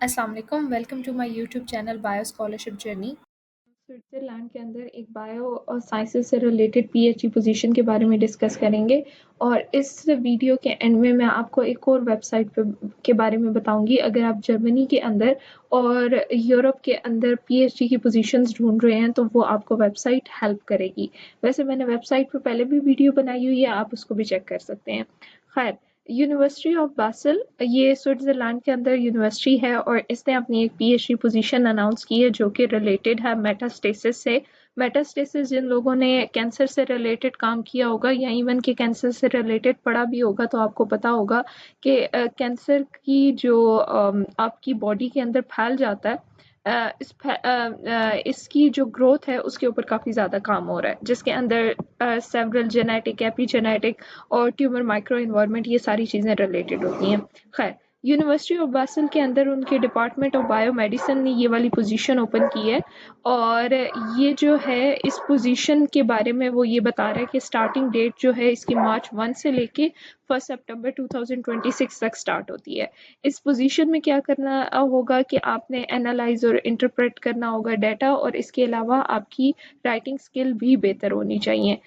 अस्सलाम वालेकुम, welcome to my YouTube channel bio scholarship journey. Switzerland के अंदर एक बायो और साइंसेस से रिलेटेड पीएचडी पोजीशन के बारे में डिस्कस करेंगे और इस वीडियो के एंड में मैं आपको एक और वेबसाइट के बारे में बताऊंगी। अगर आप जर्मनी के अंदर और यूरोप के अंदर पीएचडी की पोजीशंस ढूंढ रहे हैं तो वो आपको वेबसाइट हेल्प करेगी। वैसे मैंने वेबसाइट पे पहले भी वीडियो बनाई हुई है, आप उसको भी चेक कर सकते हैं। खैर, यूनिवर्सिटी ऑफ बासल ये स्विट्ज़रलैंड के अंदर यूनिवर्सिटी है और इसने अपनी एक पीएचडी पोजीशन अनाउंस की है जो कि रिलेटेड है मेटास्टेसिस से। मेटास्टेसिस जिन लोगों ने कैंसर से रिलेटेड काम किया होगा या इवन के कैंसर से रिलेटेड पढ़ा भी होगा तो आपको पता होगा कि कैंसर की जो आपकी बॉडी के अंदर फैल जाता है, इसकी जो ग्रोथ है उसके ऊपर काफ़ी ज़्यादा काम हो रहा है, जिसके अंदर सेवरल जेनेटिक, एपीजेनेटिक और ट्यूमर माइक्रो इन्वायरमेंट ये सारी चीज़ें रिलेटेड होती हैं। खैर, यूनिवर्सिटी ऑफ बासल के अंदर उनके डिपार्टमेंट ऑफ बायोमेडिसिन ने ये वाली पोजीशन ओपन की है और ये जो है इस पोजीशन के बारे में वो ये बता रहा है कि स्टार्टिंग डेट जो है इसकी मार्च 1 से लेके 1 सितंबर 2026 तक स्टार्ट होती है। इस पोजीशन में क्या करना होगा कि आपने एनालाइज और इंटरप्रेट करना होगा डाटा और इसके अलावा आपकी राइटिंग स्किल भी बेहतर होनी चाहिए।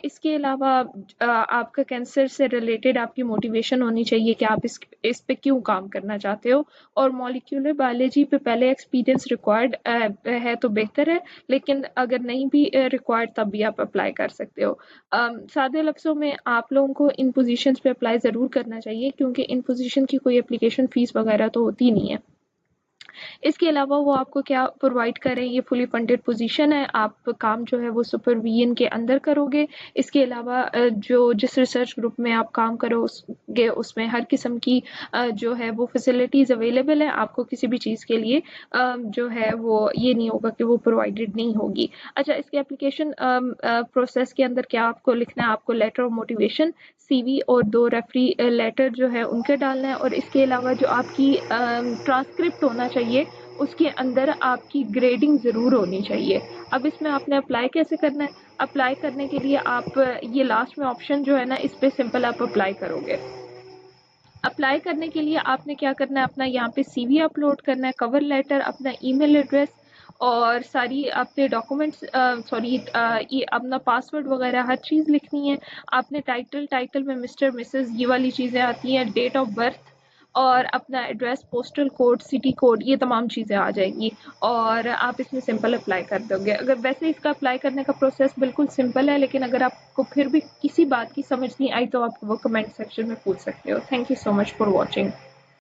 इसके अलावा आपका कैंसर से रिलेटेड आपकी मोटिवेशन होनी चाहिए कि आप इस पे क्यों काम करना चाहते हो और मॉलिक्यूलर बायोलॉजी पे पहले एक्सपीरियंस रिक्वायर्ड है तो बेहतर है, लेकिन अगर नहीं भी रिक्वायर्ड तब भी आप अप्लाई कर सकते हो। सादे लफ्ज़ों में आप लोगों को इन पोजीशंस पे अप्लाई ज़रूर करना चाहिए क्योंकि इन पोजीशन की कोई एप्लीकेशन फ़ीस वगैरह तो होती नहीं है। इसके अलावा वो आपको क्या प्रोवाइड कर रहे हैं, ये फुली फंडेड पोजीशन है, आप काम जो है वो सुपरविजन के अंदर करोगे। इसके अलावा जो जिस रिसर्च ग्रुप में आप काम करोगे उसमें हर किस्म की जो है वो फैसिलिटीज़ अवेलेबल है, आपको किसी भी चीज़ के लिए जो है वो ये नहीं होगा कि वो प्रोवाइडेड नहीं होगी। अच्छा, इसके एप्लीकेशन प्रोसेस के अंदर क्या आपको लिखना है, आपको लेटर ऑफ मोटिवेशन, सीवी और 2 रेफरी लेटर जो है उनके डालना है और इसके अलावा जो आपकी ट्रांसक्रिप्ट होना चाहिए उसके अंदर आपकी ग्रेडिंग ज़रूर होनी चाहिए। अब इसमें आपने अप्लाई कैसे करना है? अप्लाई करने के लिए आप ये लास्ट में ऑप्शन जो है ना इस पे सिंपल आप अप्लाई करोगे। अप्लाई करने के लिए आपने क्या करना है, अपना यहाँ पे सीवी अपलोड करना है, कवर लेटर, अपना ईमेल एड्रेस और सारी अपने डॉक्यूमेंट्स ये अपना पासवर्ड वगैरह हर चीज़ लिखनी है। आपने टाइटल में मिस्टर मिसेस ये वाली चीज़ें आती हैं, डेट ऑफ बर्थ और अपना address, postal code, city code, ये तमाम चीज़ें आ जाएंगी और आप इसमें सिंपल अप्लाई कर दोगे। अगर वैसे इसका अप्लाई करने का प्रोसेस बिल्कुल सिंपल है, लेकिन अगर आपको फिर भी किसी बात की समझ नहीं आई तो आप वो कमेंट सेक्शन में पूछ सकते हो। Thank you so much for watching.